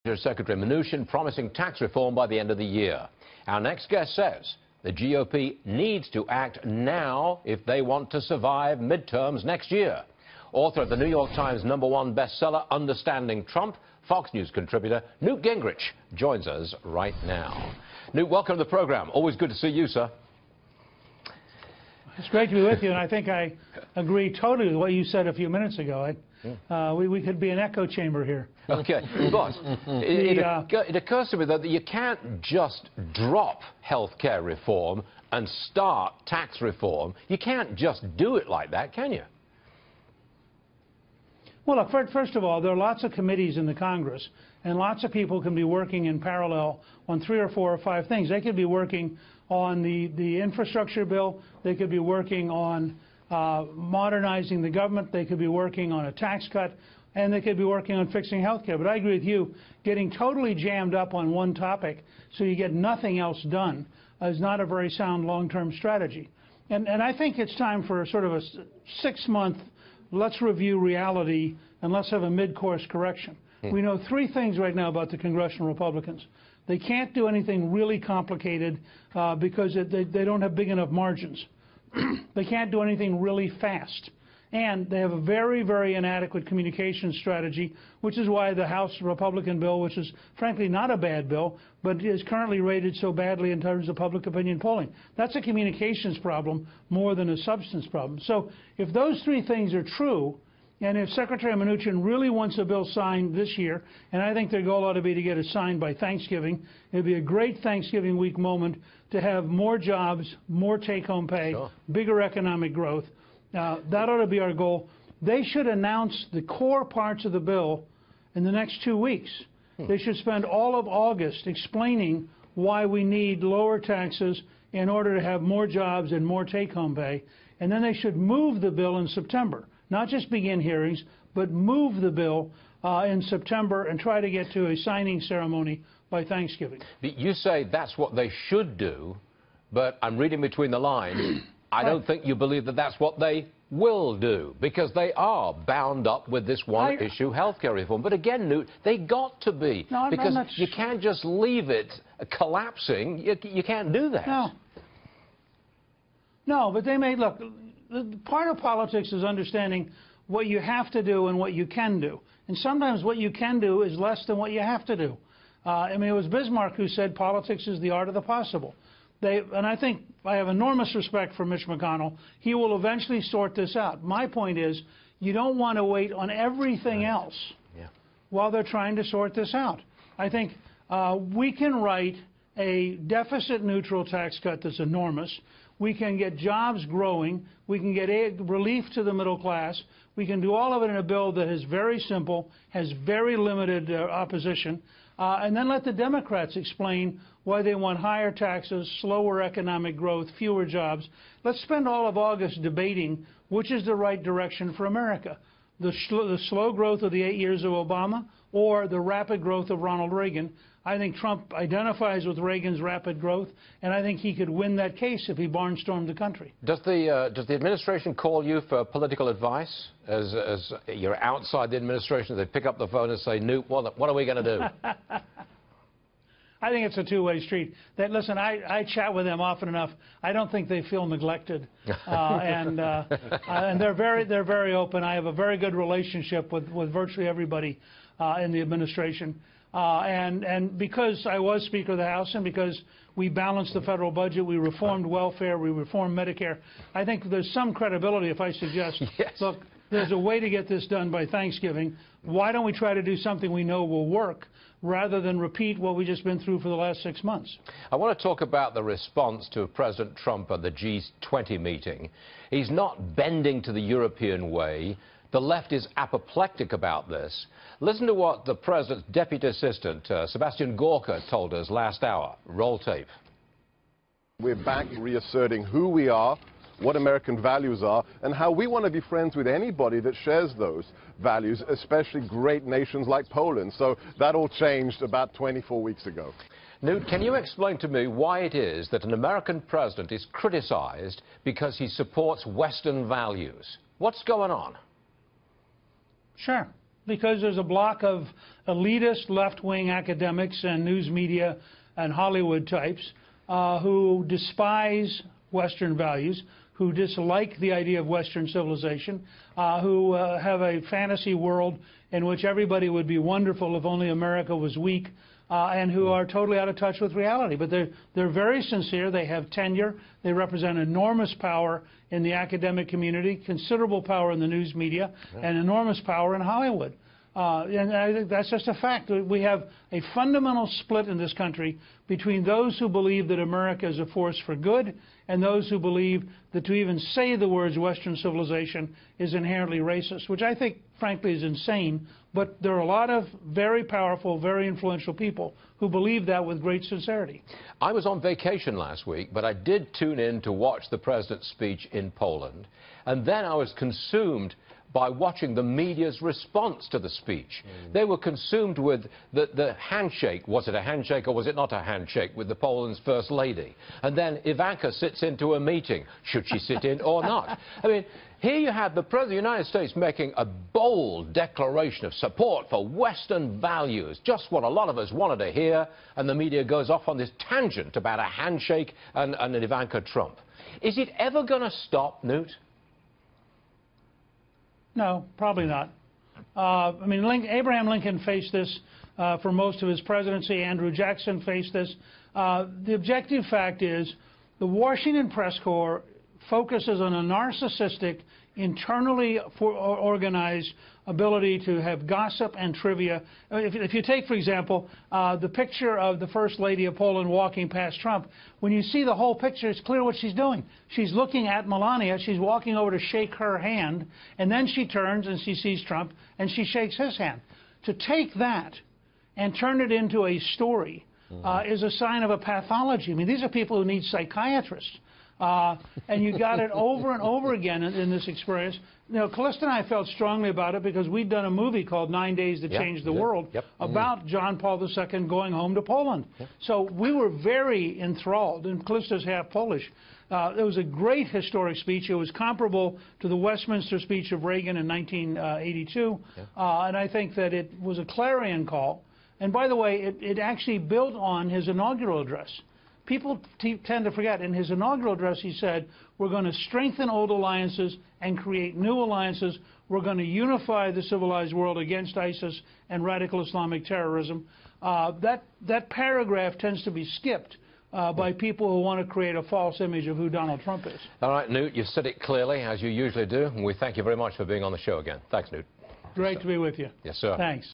Secretary Mnuchin promising tax reform by the end of the year. Our next guest says the GOP needs to act now if they want to survive midterms next year. Author of the New York Times #1 bestseller, Understanding Trump, Fox News contributor Newt Gingrich joins us right now. Newt, welcome to the program. Always good to see you, sir. It's great to be with you, and I think I agree totally with what you said a few minutes ago. We could be an echo chamber here. Okay, but it occurs to me that you can't just drop health care reform and start tax reform. You can't just do it like that, can you? Well, look, first of all, there are lots of committees in the Congress, and lots of people can be working in parallel on 3 or 4 or 5 things. They could be working on the infrastructure bill. They could be working on modernizing the government. They could be working on a tax cut, and they could be working on fixing health care. But I agree with you, getting totally jammed up on one topic so you get nothing else done is not a very sound long-term strategy. And I think it's time for sort of a 6-month, let's review reality and let's have a mid-course correction. We know 3 things right now about the congressional Republicans. They can't do anything really complicated because they don't have big enough margins. They can't do anything really fast. And they have a very, very inadequate communication strategy, which is why the House Republican bill, which is frankly not a bad bill, but is currently rated so badly in terms of public opinion polling. That's a communications problem more than a substance problem. So if those 3 things are true, and if Secretary Mnuchin really wants a bill signed this year, and I think their goal ought to be to get it signed by Thanksgiving, it would be a great Thanksgiving week moment to have more jobs, more take-home pay, bigger economic growth. That ought to be our goal. They should announce the core parts of the bill in the next 2 weeks. They should spend all of August explaining why we need lower taxes in order to have more jobs and more take-home pay. And then they should move the bill in September. Not just begin hearings, but move the bill in September and try to get to a signing ceremony by Thanksgiving. You say that's what they should do, but I'm reading between the lines. I don't think you believe that that's what they will do, because they are bound up with this one issue, healthcare reform. But again, Newt, they got to be, because you can't just leave it collapsing. You can't do that. No, but they may, look, part of politics is understanding what you have to do and what you can do. And sometimes what you can do is less than what you have to do. I mean, it was Bismarck who said politics is the art of the possible. And I think I have enormous respect for Mitch McConnell. He will eventually sort this out. My point is, you don't want to wait on everything else while they're trying to sort this out. I think we can write a deficit-neutral tax cut that's enormous. We can get jobs growing. We can get relief to the middle class. We can do all of it in a bill that is very simple, has very limited opposition, and then let the Democrats explain why they want higher taxes, slower economic growth, fewer jobs. Let's spend all of August debating which is the right direction for America, the slow growth of the 8 years of Obama or the rapid growth of Ronald Reagan. I think Trump identifies with Reagan's rapid growth, and I think he could win that case if he barnstormed the country. Does the administration call you for political advice as you're outside the administration? They pick up the phone and say, Newt, what are we going to do? I think it's a two-way street. Listen, I chat with them often enough. I don't think they feel neglected, and they're very open. I have a very good relationship with virtually everybody in the administration. And because I was Speaker of the House and because we balanced the federal budget, we reformed welfare, we reformed Medicare, I think there's some credibility if I suggest, look, there's a way to get this done by Thanksgiving. Why don't we try to do something we know will work rather than repeat what we've just been through for the last 6 months? I want to talk about the response to President Trump at the G20 meeting. He's not bending to the European way. The left is apoplectic about this. Listen to what the President's Deputy Assistant, Sebastian Gorka, told us last hour. Roll tape. We're back reasserting who we are, what American values are, and how we want to be friends with anybody that shares those values, especially great nations like Poland. So that all changed about 24 weeks ago. Newt, can you explain to me why it is that an American president is criticized because he supports Western values? What's going on? Sure. because there's a block of elitist left-wing academics and news media and Hollywood types who despise Western values, who dislike the idea of Western civilization, who have a fantasy world in which everybody would be wonderful if only America was weak, and who are totally out of touch with reality. But they're very sincere. They have tenure. They represent enormous power in the academic community, considerable power in the news media, and enormous power in Hollywood. And I think that's just a fact. We have a fundamental split in this country between those who believe that America is a force for good and those who believe that to even say the words Western civilization is inherently racist, which I think, frankly, is insane. But there are a lot of very powerful, very influential people who believe that with great sincerity. I was on vacation last week, but I did tune in to watch the president's speech in Poland, and then I was consumed by watching the media's response to the speech. They were consumed with the handshake. Was it a handshake or was it not a handshake with the Poland's First Lady? And then Ivanka sits into a meeting. Should she sit in or not? I mean, here you have the President of the United States making a bold declaration of support for Western values, just what a lot of us wanted to hear, and the media goes off on this tangent about a handshake and an Ivanka Trump. Is it ever going to stop, Newt? No, probably not. I mean, Abraham Lincoln faced this for most of his presidency. Andrew Jackson faced this. The objective fact is the Washington press corps focuses on a narcissistic, internally organized ability to have gossip and trivia. If you take, for example, the picture of the First Lady of Poland walking past Trump, when you see the whole picture, it's clear what she's doing. She's looking at Melania. She's walking over to shake her hand, and then she turns and she sees Trump, and she shakes his hand. To take that and turn it into a story is a sign of a pathology. I mean, these are people who need psychiatrists. And you got it over and over again in this experience. You know, Callista and I felt strongly about it because we'd done a movie called 9 Days to Change the World about John Paul II going home to Poland. So we were very enthralled, and Callista's half Polish. It was a great historic speech. It was comparable to the Westminster speech of Reagan in 1982. And I think that it was a clarion call. And by the way, it actually built on his inaugural address. People tend to forget. In his inaugural address, he said, we're going to strengthen old alliances and create new alliances. We're going to unify the civilized world against ISIS and radical Islamic terrorism. That paragraph tends to be skipped by people who want to create a false image of who Donald Trump is. All right, Newt, you've said it clearly, as you usually do, and we thank you very much for being on the show again. Thanks, Newt. Great to be with you. Yes, sir. Thanks.